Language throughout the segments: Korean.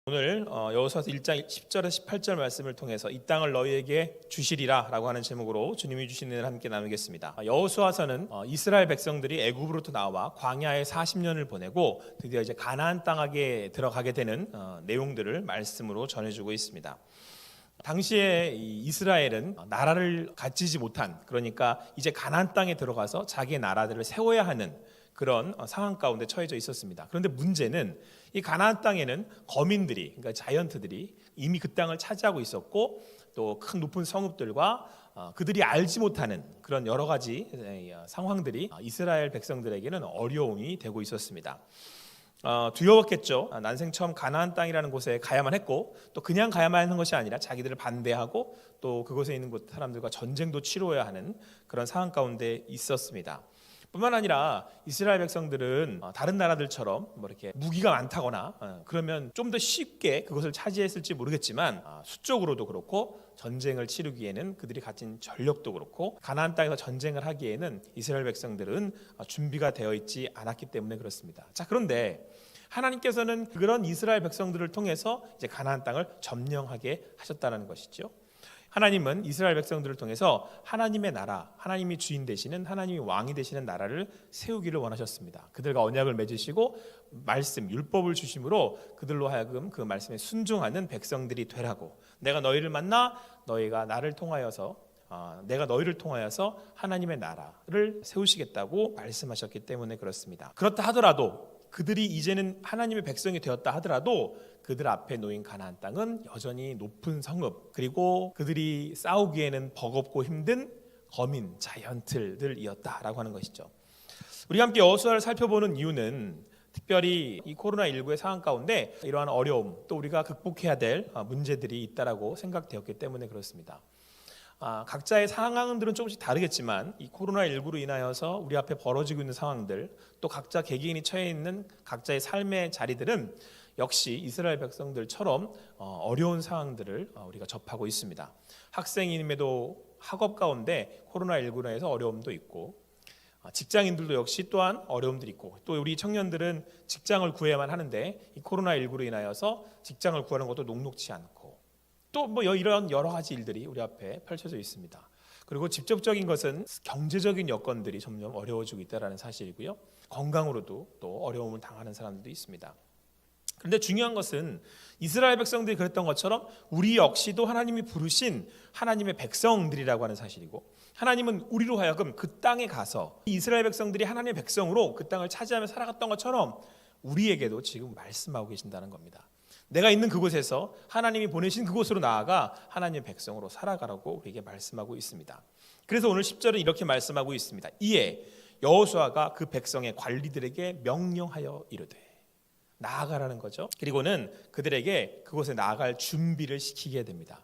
오늘 여호수아서 1장 10절에서 18절 말씀을 통해서 이 땅을 너희에게 주시리라 라고 하는 제목으로 주님이 주신 은혜를 함께 나누겠습니다. 여호수아서는 이스라엘 백성들이 애굽으로부터 나와 광야에 40년을 보내고 드디어 이제 가나안 땅에 들어가게 되는 내용들을 말씀으로 전해주고 있습니다. 당시에 이스라엘은 나라를 갖추지 못한, 그러니까 이제 가나안 땅에 들어가서 자기의 나라들을 세워야 하는 그런 상황 가운데 처해져 있었습니다. 그런데 문제는 이 가나안 땅에는 거민들이, 그러니까 자이언트들이 이미 그 땅을 차지하고 있었고, 또 큰 높은 성읍들과 그들이 알지 못하는 그런 여러 가지 상황들이 이스라엘 백성들에게는 어려움이 되고 있었습니다. 두려웠겠죠. 난생 처음 가나안 땅이라는 곳에 가야만 했고, 또 그냥 가야만 하는 것이 아니라 자기들을 반대하고 또 그곳에 있는 사람들과 전쟁도 치러야 하는 그런 상황 가운데 있었습니다. 뿐만 아니라 이스라엘 백성들은 다른 나라들처럼 뭐 이렇게 무기가 많다거나 그러면 좀 더 쉽게 그것을 차지했을지 모르겠지만 수적으로도 그렇고 전쟁을 치르기에는 그들이 가진 전력도 그렇고 가나안 땅에서 전쟁을 하기에는 이스라엘 백성들은 준비가 되어 있지 않았기 때문에 그렇습니다. 자, 그런데 하나님께서는 그런 이스라엘 백성들을 통해서 이제 가나안 땅을 점령하게 하셨다는 것이죠. 하나님은 이스라엘 백성들을 통해서 하나님의 나라, 하나님이 주인 되시는, 하나님이 왕이 되시는 나라를 세우기를 원하셨습니다. 그들과 언약을 맺으시고 말씀, 율법을 주심으로 그들로 하여금 그 말씀에 순종하는 백성들이 되라고, 내가 너희를 만나 너희가 나를 통하여서 내가 너희를 통하여서 하나님의 나라를 세우시겠다고 말씀하셨기 때문에 그렇습니다. 그렇다 하더라도 그들이 이제는 하나님의 백성이 되었다 하더라도 그들 앞에 놓인 가나안 땅은 여전히 높은 성읍, 그리고 그들이 싸우기에는 버겁고 힘든 거민, 자이언트들이었다라고 하는 것이죠. 우리가 함께 여호수아를 살펴보는 이유는 특별히 이 코로나19의 상황 가운데 이러한 어려움, 또 우리가 극복해야 될 문제들이 있다라고 생각되었기 때문에 그렇습니다. 각자의 상황들은 조금씩 다르겠지만 이 코로나19로 인하여서 우리 앞에 벌어지고 있는 상황들, 또 각자 개개인이 처해 있는 각자의 삶의 자리들은 역시 이스라엘 백성들처럼 어려운 상황들을 우리가 접하고 있습니다. 학생임에도 학업 가운데 코로나19로 해서 어려움도 있고, 직장인들도 역시 또한 어려움들이 있고, 또 우리 청년들은 직장을 구해야만 하는데 이 코로나19로 인하여서 직장을 구하는 것도 녹록지 않고, 또 뭐 이런 여러 가지 일들이 우리 앞에 펼쳐져 있습니다. 그리고 직접적인 것은 경제적인 여건들이 점점 어려워지고 있다는 사실이고요. 건강으로도 또 어려움을 당하는 사람들도 있습니다. 그런데 중요한 것은 이스라엘 백성들이 그랬던 것처럼 우리 역시도 하나님이 부르신 하나님의 백성들이라고 하는 사실이고, 하나님은 우리로 하여금 그 땅에 가서 이스라엘 백성들이 하나님의 백성으로 그 땅을 차지하며 살아갔던 것처럼 우리에게도 지금 말씀하고 계신다는 겁니다. 내가 있는 그곳에서 하나님이 보내신 그곳으로 나아가 하나님의 백성으로 살아가라고 우리에게 말씀하고 있습니다. 그래서 오늘 10절은 이렇게 말씀하고 있습니다. 이에 여호수아가 그 백성의 관리들에게 명령하여 이르되, 나아가라는 거죠. 그리고는 그들에게 그곳에 나아갈 준비를 시키게 됩니다.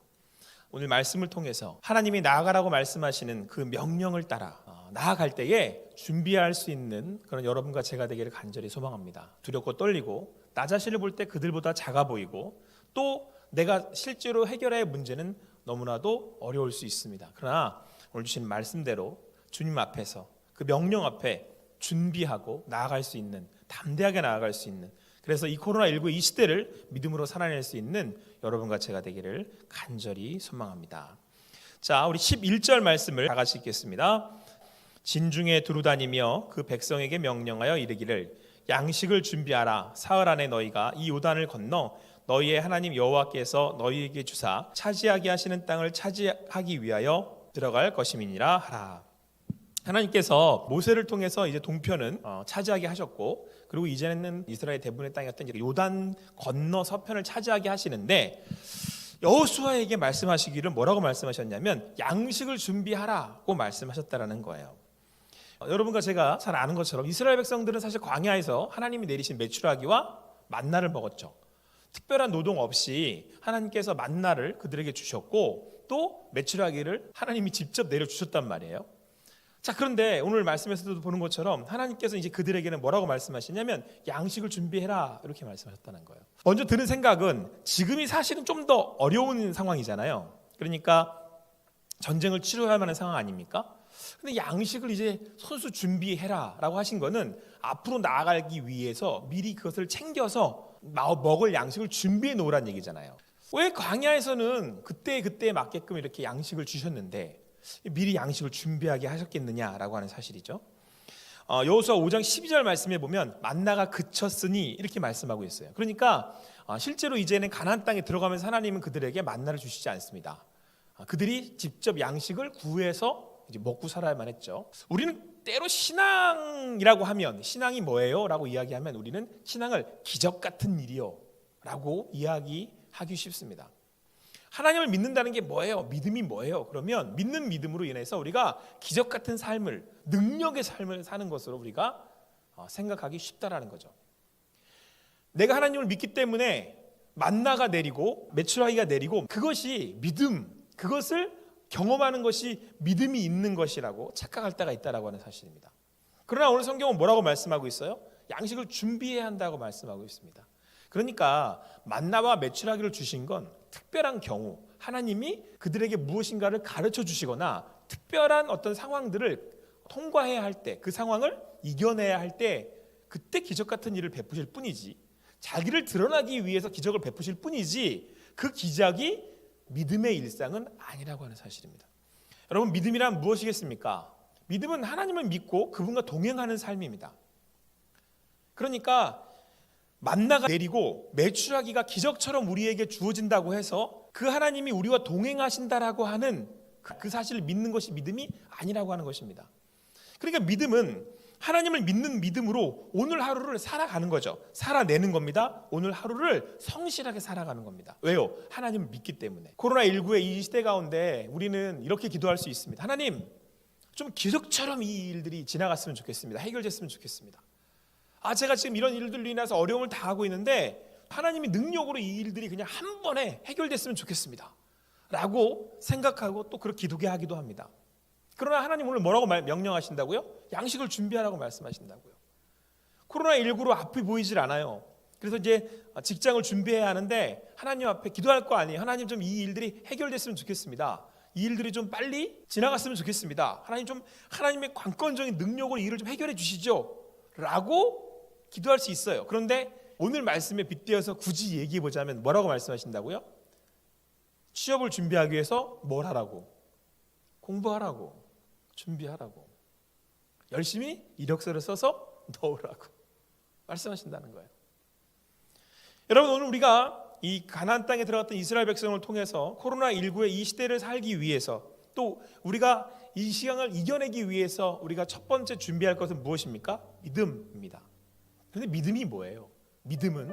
오늘 말씀을 통해서 하나님이 나아가라고 말씀하시는 그 명령을 따라 나아갈 때에 준비할 수 있는 그런 여러분과 제가 되기를 간절히 소망합니다. 두렵고 떨리고 나 자신을 볼 때 그들보다 작아 보이고, 또 내가 실제로 해결해야 할 문제는 너무나도 어려울 수 있습니다. 그러나 오늘 주신 말씀대로 주님 앞에서 그 명령 앞에 준비하고 나아갈 수 있는, 담대하게 나아갈 수 있는, 그래서 이 코로나19 이 시대를 믿음으로 살아낼 수 있는 여러분과 제가 되기를 간절히 소망합니다. 자, 우리 11절 말씀을 다 같이 읽겠습니다. 진중에 두루다니며 그 백성에게 명령하여 이르기를, 양식을 준비하라. 사흘 안에 너희가 이 요단을 건너 너희의 하나님 여호와께서 너희에게 주사 차지하게 하시는 땅을 차지하기 위하여 들어갈 것임이니라 하라. 하나님께서 모세를 통해서 이제 동편은 차지하게 하셨고, 그리고 이제는 이스라엘 대부분의 땅이었던 이제 요단 건너 서편을 차지하게 하시는데, 여호수아에게 말씀하시기를 뭐라고 말씀하셨냐면 양식을 준비하라고 말씀하셨다라는 거예요. 여러분과 제가 잘 아는 것처럼 이스라엘 백성들은 사실 광야에서 하나님이 내리신 메추라기와 만나를 먹었죠. 특별한 노동 없이 하나님께서 만나를 그들에게 주셨고, 또 메추라기를 하나님이 직접 내려주셨단 말이에요. 자, 그런데 오늘 말씀에서도 보는 것처럼 하나님께서 이제 그들에게는 뭐라고 말씀하시냐면 양식을 준비해라, 이렇게 말씀하셨다는 거예요. 먼저 드는 생각은 지금이 사실은 좀 더 어려운 상황이잖아요. 그러니까 전쟁을 치러야 할 만한 상황 아닙니까? 근데 양식을 이제 손수 준비해라 라고 하신 거는 앞으로 나아가기 위해서 미리 그것을 챙겨서 먹을 양식을 준비해 놓으란 얘기잖아요. 왜 광야에서는 그때에 맞게끔 이렇게 양식을 주셨는데 미리 양식을 준비하게 하셨겠느냐라고 하는 사실이죠. 여호수아 5장 12절 말씀에 보면 만나가 그쳤으니 이렇게 말씀하고 있어요. 그러니까 실제로 이제는 가나안 땅에 들어가면서 하나님은 그들에게 만나를 주시지 않습니다. 그들이 직접 양식을 구해서 이제 먹고 살아야만 했죠. 우리는 때로 신앙이라고 하면 신앙이 뭐예요? 라고 이야기하면 우리는 신앙을 기적 같은 일이요 라고 이야기하기 쉽습니다. 하나님을 믿는다는 게 뭐예요? 믿음이 뭐예요? 그러면 믿는 믿음으로 인해서 우리가 기적 같은 삶을, 능력의 삶을 사는 것으로 우리가 생각하기 쉽다라는 거죠. 내가 하나님을 믿기 때문에 만나가 내리고 메추라기가 내리고 그것이 믿음, 그것을 경험하는 것이 믿음이 있는 것이라고 착각할 때가 있다라고 하는 사실입니다. 그러나 오늘 성경은 뭐라고 말씀하고 있어요? 양식을 준비해야 한다고 말씀하고 있습니다. 그러니까 만나와 메추라기를 주신 건 특별한 경우, 하나님이 그들에게 무엇인가를 가르쳐 주시거나 특별한 어떤 상황들을 통과해야 할 때, 그 상황을 이겨내야 할 때 그때 기적 같은 일을 베푸실 뿐이지, 자기를 드러나기 위해서 기적을 베푸실 뿐이지 그 기적이 믿음의 일상은 아니라고 하는 사실입니다. 여러분, 믿음이란 무엇이겠습니까? 믿음은 하나님을 믿고 그분과 동행하는 삶입니다. 그러니까 만나가 내리고 메추라기가 기적처럼 우리에게 주어진다고 해서 그 하나님이 우리와 동행하신다라고 하는 그 사실을 믿는 것이 믿음이 아니라고 하는 것입니다. 그러니까 믿음은 하나님을 믿는 믿음으로 오늘 하루를 살아가는 거죠. 살아내는 겁니다. 오늘 하루를 성실하게 살아가는 겁니다. 왜요? 하나님을 믿기 때문에. 코로나19의 이 시대 가운데 우리는 이렇게 기도할 수 있습니다. 하나님, 좀 기적처럼 이 일들이 지나갔으면 좋겠습니다. 해결됐으면 좋겠습니다. 제가 지금 이런 일들로 인해서 어려움을 당하고 있는데 하나님이 능력으로 이 일들이 그냥 한 번에 해결됐으면 좋겠습니다 라고 생각하고 또 그렇게 기도하기도 합니다. 그러나 하나님 오늘 뭐라고 명령하신다고요? 양식을 준비하라고 말씀하신다고요. 코로나19로 앞이 보이질 않아요. 그래서 이제 직장을 준비해야 하는데 하나님 앞에 기도할 거 아니에요. 하나님 좀 이 일들이 해결됐으면 좋겠습니다. 이 일들이 좀 빨리 지나갔으면 좋겠습니다. 하나님 좀 하나님의 관건적인 능력으로 이 일을 좀 해결해 주시죠 라고 기도할 수 있어요. 그런데 오늘 말씀에 빗대어서 굳이 얘기해 보자면 뭐라고 말씀하신다고요? 취업을 준비하기 위해서 뭘 하라고? 공부하라고, 준비하라고, 열심히 이력서를 써서 넣으라고 말씀하신다는 거예요. 여러분, 오늘 우리가 이 가나안 땅에 들어갔던 이스라엘 백성을 통해서 코로나19의 이 시대를 살기 위해서 또 우리가 이 시간을 이겨내기 위해서 우리가 첫 번째 준비할 것은 무엇입니까? 믿음입니다. 그런데 믿음이 뭐예요? 믿음은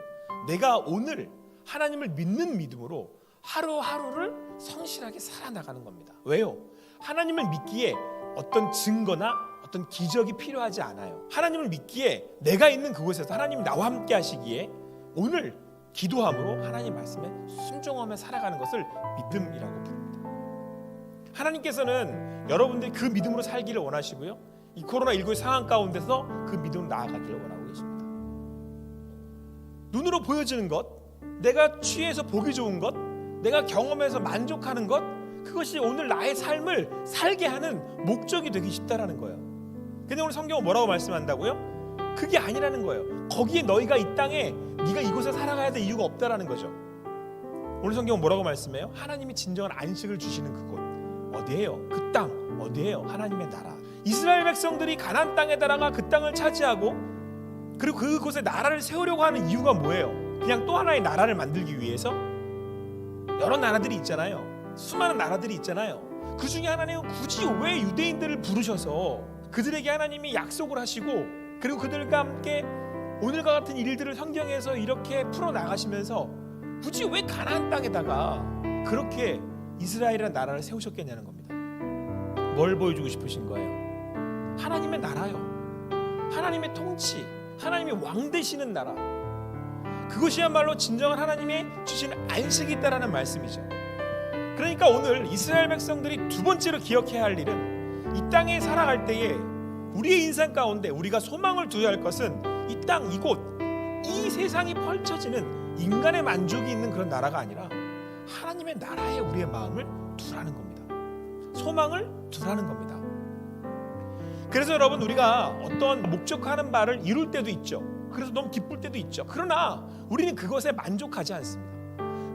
내가 오늘 하나님을 믿는 믿음으로 하루하루를 성실하게 살아나가는 겁니다. 왜요? 하나님을 믿기에 어떤 증거나 어떤 기적이 필요하지 않아요. 하나님을 믿기에 내가 있는 그곳에서 하나님이 나와 함께 하시기에 오늘 기도함으로 하나님 말씀에 순종하며 살아가는 것을 믿음이라고 부릅니다. 하나님께서는 여러분들이 그 믿음으로 살기를 원하시고요, 이 코로나19의 상황 가운데서 그 믿음으로 나아가기를 원하고 계십니다. 눈으로 보여지는 것, 내가 취해서 보기 좋은 것, 내가 경험해서 만족하는 것, 그것이 오늘 나의 삶을 살게 하는 목적이 되기 쉽다라는 거예요. 근데 오늘 성경은 뭐라고 말씀한다고요? 그게 아니라는 거예요. 거기에 너희가 이 땅에 네가 이곳에 살아가야 될 이유가 없다라는 거죠. 오늘 성경은 뭐라고 말씀해요? 하나님이 진정한 안식을 주시는 그곳 어디예요? 그 땅 어디예요? 하나님의 나라. 이스라엘 백성들이 가나안 땅에다가 그 땅을 차지하고 그리고 그곳에 나라를 세우려고 하는 이유가 뭐예요? 그냥 또 하나의 나라를 만들기 위해서? 여러 나라들이 있잖아요. 수많은 나라들이 있잖아요. 그 중에 하나는 굳이 왜 유대인들을 부르셔서 그들에게 하나님이 약속을 하시고 그리고 그들과 함께 오늘과 같은 일들을 성경에서 이렇게 풀어나가시면서 굳이 왜 가나안 땅에다가 그렇게 이스라엘이라는 나라를 세우셨겠냐는 겁니다. 뭘 보여주고 싶으신 거예요? 하나님의 나라요. 하나님의 통치, 하나님의 왕 되시는 나라. 그것이야말로 진정한 하나님의 주신 안식이 있다라는 말씀이죠. 그러니까 오늘 이스라엘 백성들이 두 번째로 기억해야 할 일은 이 땅에 살아갈 때에 우리의 인생 가운데 우리가 소망을 두어야 할 것은 이 땅, 이곳, 이 세상이 펼쳐지는 인간의 만족이 있는 그런 나라가 아니라 하나님의 나라에 우리의 마음을 두라는 겁니다. 소망을 두라는 겁니다. 그래서 여러분, 우리가 어떤 목적하는 바를 이룰 때도 있죠. 그래서 너무 기쁠 때도 있죠. 그러나 우리는 그것에 만족하지 않습니다.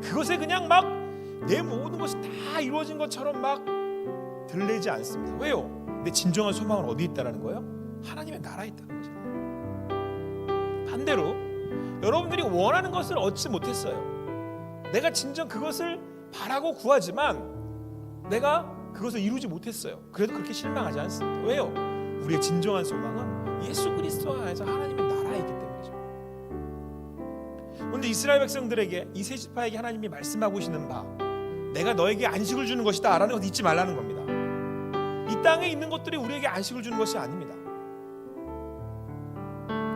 그것에 그냥 막 내 모든 것이 다 이루어진 것처럼 막 들리지 않습니다. 왜요? 내 진정한 소망은 어디에 있다는 거예요? 하나님의 나라에 있다는 거잖아요. 반대로 여러분들이 원하는 것을 얻지 못했어요. 내가 진정 그것을 바라고 구하지만 내가 그것을 이루지 못했어요. 그래도 그렇게 실망하지 않습니다. 왜요? 우리의 진정한 소망은 예수 그리스도 안에서 하나님의 나라에 있기 때문이죠. 그런데 이스라엘 백성들에게, 이 세 지파에게 하나님이 말씀하고 계시는 바, 내가 너에게 안식을 주는 것이다 라는 것을 잊지 말라는 겁니다. 이 땅에 있는 것들이 우리에게 안식을 주는 것이 아닙니다.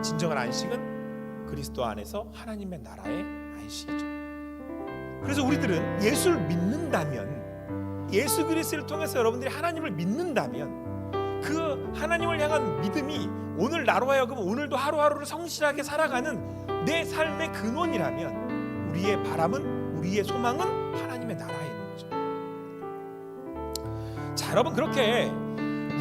진정한 안식은 그리스도 안에서 하나님의 나라의 안식이죠. 그래서 우리들은 예수를 믿는다면, 예수 그리스도를 통해서 여러분들이 하나님을 믿는다면, 그 하나님을 향한 믿음이 오늘 나로 하여금 오늘도 하루하루를 성실하게 살아가는 내 삶의 근원이라면, 우리의 바람은, 우리의 소망은 하나님의 나라에 있는 거죠. 자, 여러분, 그렇게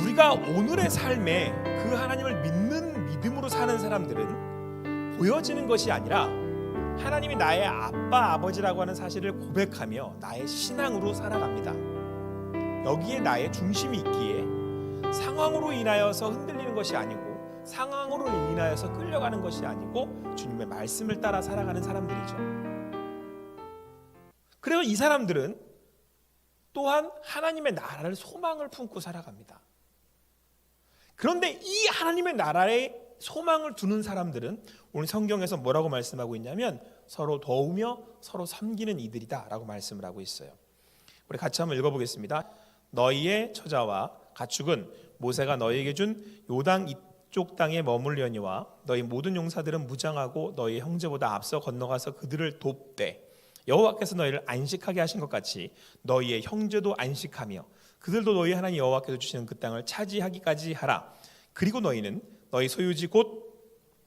우리가 오늘의 삶에 그 하나님을 믿는 믿음으로 사는 사람들은 보여지는 것이 아니라 하나님이 나의 아빠, 아버지라고 하는 사실을 고백하며 나의 신앙으로 살아갑니다. 여기에 나의 중심이 있기에 상황으로 인하여서 흔들리는 것이 아니고, 상황으로 인하여서 끌려가는 것이 아니고 주님의 말씀을 따라 살아가는 사람들이죠. 그래서 이 사람들은 또한 하나님의 나라를 소망을 품고 살아갑니다. 그런데 이 하나님의 나라에 소망을 두는 사람들은 오늘 성경에서 뭐라고 말씀하고 있냐면 서로 도우며 서로 섬기는 이들이다 라고 말씀을 하고 있어요. 우리 같이 한번 읽어보겠습니다. 너희의 처자와 가축은 모세가 너희에게 준 요단 이쪽 땅에 머물려니와 너희 모든 용사들은 무장하고 너희 형제보다 앞서 건너가서 그들을 돕되 여호와께서 너희를 안식하게 하신 것 같이 너희의 형제도 안식하며 그들도 너희 하나님 여호와께서 주시는 그 땅을 차지하기까지 하라. 그리고 너희는 너희 소유지 곧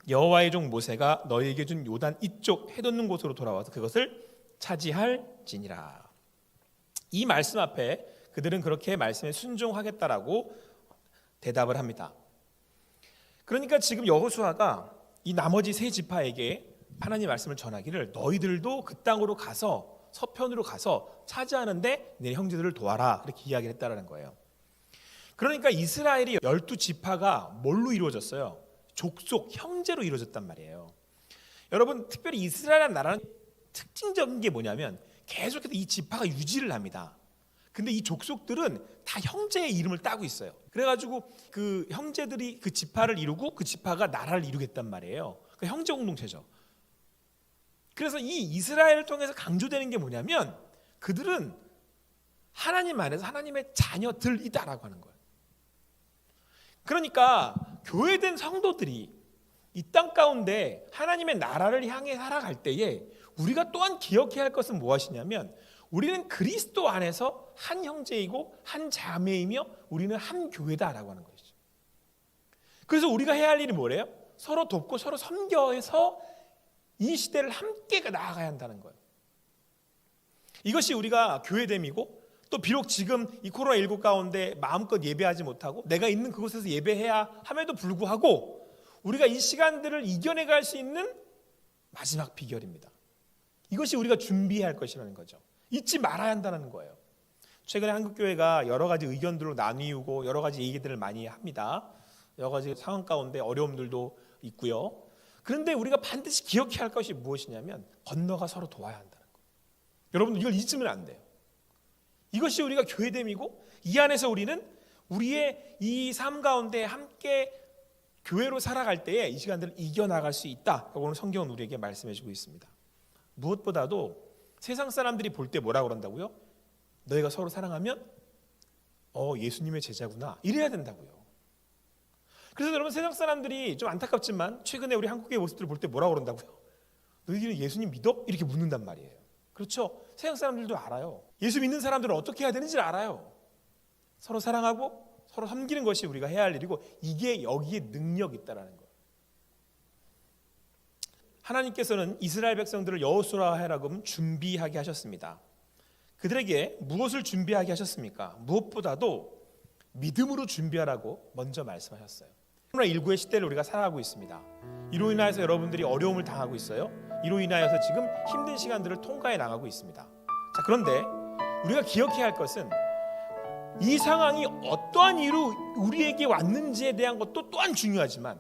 여호와의 종 모세가 너희에게 준 요단 이쪽 해돋는 곳으로 돌아와서 그것을 차지할지니라. 이 말씀 앞에 그들은 그렇게 말씀에 순종하겠다라고 대답을 합니다. 그러니까 지금 여호수아가 이 나머지 세 지파에게 하나님 말씀을 전하기를 너희들도 그 땅으로 가서 서편으로 가서 차지하는데 내 형제들을 도와라 그렇게 이야기를 했다라는 거예요. 그러니까 이스라엘이 12지파가 뭘로 이루어졌어요? 족속, 형제로 이루어졌단 말이에요. 여러분, 특별히 이스라엘이라는 나라는 특징적인 게 뭐냐면 계속해서 이 지파가 유지를 합니다. 근데 이 족속들은 다 형제의 이름을 따고 있어요. 그래가지고 그 형제들이 그 지파를 이루고 그 지파가 나라를 이루겠단 말이에요. 그 형제 공동체죠. 그래서 이 이스라엘을 통해서 강조되는 게 뭐냐면 그들은 하나님 안에서 하나님의 자녀들이다라고 하는 거예요. 그러니까 교회된 성도들이 이 땅 가운데 하나님의 나라를 향해 살아갈 때에 우리가 또한 기억해야 할 것은 무엇이냐면 우리는 그리스도 안에서 한 형제이고 한 자매이며 우리는 한 교회다라고 하는 것이죠. 그래서 우리가 해야 할 일이 뭐래요? 서로 돕고 서로 섬겨서 이 시대를 함께 나아가야 한다는 거예요. 이것이 우리가 교회됨이고 또 비록 지금 이 코로나19 가운데 마음껏 예배하지 못하고 내가 있는 그곳에서 예배해야 함에도 불구하고 우리가 이 시간들을 이겨내갈 수 있는 마지막 비결입니다. 이것이 우리가 준비해야 할 것이라는 거죠. 잊지 말아야 한다는 거예요. 최근에 한국교회가 여러 가지 의견들로 나뉘고 여러 가지 얘기들을 많이 합니다. 여러 가지 상황 가운데 어려움들도 있고요. 그런데 우리가 반드시 기억해야 할 것이 무엇이냐면 건너가 서로 도와야 한다는 거예요. 여러분들 이걸 잊으면 안 돼요. 이것이 우리가 교회됨이고 이 안에서 우리는 우리의 이 삶 가운데 함께 교회로 살아갈 때에 이 시간들을 이겨나갈 수 있다. 오늘 성경은 우리에게 말씀해 주고 있습니다. 무엇보다도 세상 사람들이 볼 때 뭐라고 그런다고요? 너희가 서로 사랑하면 예수님의 제자구나 이래야 된다고요. 그래서 여러분 세상 사람들이 좀 안타깝지만 최근에 우리 한국의 모습들을 볼 때 뭐라고 그런다고요? 너희들은 예수님 믿어? 이렇게 묻는단 말이에요. 그렇죠? 세상 사람들도 알아요. 예수 믿는 사람들은 어떻게 해야 되는지를 알아요. 서로 사랑하고 서로 섬기는 것이 우리가 해야 할 일이고 이게 여기에 능력이 있다라는 거예요. 하나님께서는 이스라엘 백성들을 여호수아 해라금 준비하게 하셨습니다. 그들에게 무엇을 준비하게 하셨습니까? 무엇보다도 믿음으로 준비하라고 먼저 말씀하셨어요. 코로나19의 시대를 우리가 살아가고 있습니다. 이로 인하여서 여러분들이 어려움을 당하고 있어요. 이로 인하여서 지금 힘든 시간들을 통과해 나가고 있습니다. 자, 그런데 우리가 기억해야 할 것은 이 상황이 어떠한 이유로 우리에게 왔는지에 대한 것도 또한 중요하지만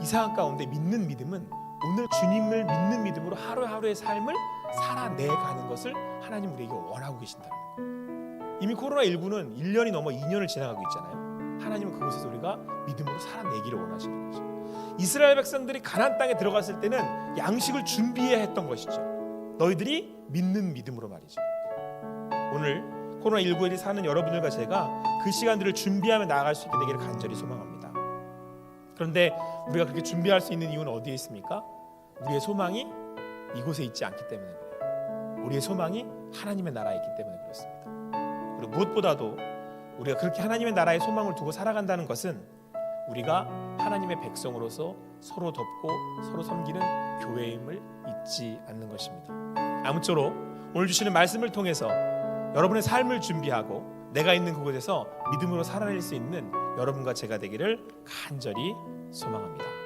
이 상황 가운데 믿는 믿음은 오늘 주님을 믿는 믿음으로 하루하루의 삶을 살아내가는 것을 하나님 우리에게 원하고 계신다는 거예요. 이미 코로나19는 1년이 넘어 2년을 지나가고 있잖아요. 하나님은 그곳에서 우리가 믿음으로 살아내기를 원하시는 거죠. 이스라엘 백성들이 가나안 땅에 들어갔을 때는 양식을 준비해야 했던 것이죠. 너희들이 믿는 믿음으로 말이죠. 오늘 코로나19에 사는 여러분들과 제가 그 시간들을 준비하며 나아갈 수 있게 되기를 간절히 소망합니다. 그런데 우리가 그렇게 준비할 수 있는 이유는 어디에 있습니까? 우리의 소망이 이곳에 있지 않기 때문에 그래요. 우리의 소망이 하나님의 나라에 있기 때문에 그렇습니다. 그리고 무엇보다도 우리가 그렇게 하나님의 나라에 소망을 두고 살아간다는 것은 우리가 하나님의 백성으로서 서로 돕고 서로 섬기는 교회임을 잊지 않는 것입니다. 아무쪼록 오늘 주시는 말씀을 통해서 여러분의 삶을 준비하고 내가 있는 그곳에서 믿음으로 살아낼 수 있는 여러분과 제가 되기를 간절히 소망합니다.